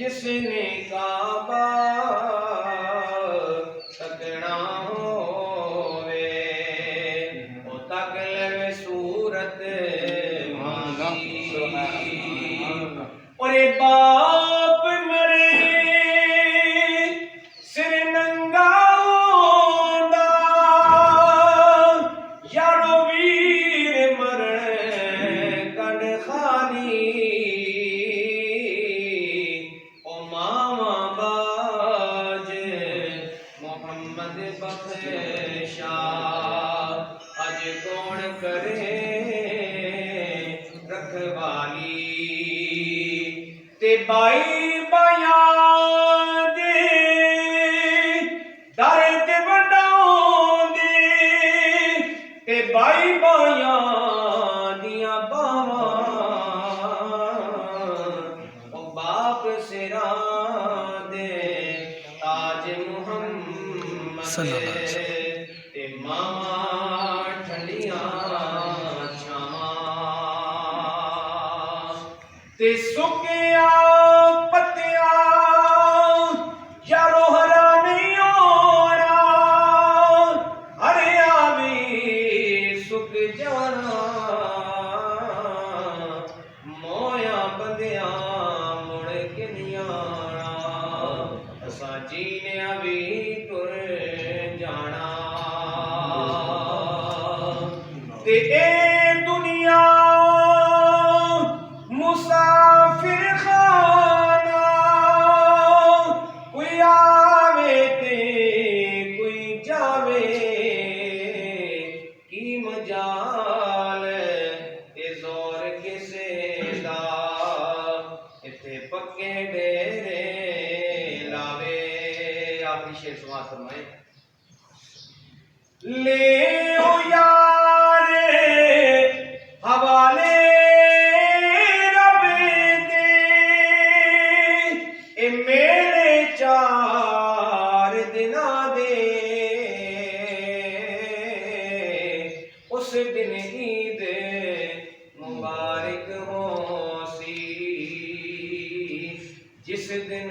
जिसने काबा तकना होवे ओ तक लवे सूरत और बाप मरे सिर नंगा होंदा यारो वीर मरे कंड खाली ओ मामा बाज मोहम्मद बख्शा अज कौन करे रखवाली ते बाई बायां दे दाए ते वडाउंदे ते बाई बायां दियां बावां ओ बाप सिरां दे ताज मुहम्मद ते मामा ठंडियां छावां ते सुकिया पत्तिया यारो हरा नहीं होना हरिया भी सुक जाना मोया बंदिया मुड़ के नहीं आना असा जीने अभी तुर जाना ते ए दुनिया मुसाफिर खाना कोई आवे ते कोई जावे की मजाल ते जोर किसे दा इथे पक्के डेरे लावे आखिरी शेर समाप्त फरमाए ले ओ यारे हवाले मेरे चार दिना दे उस दिन ईद मुबारक हो सी जिस दिन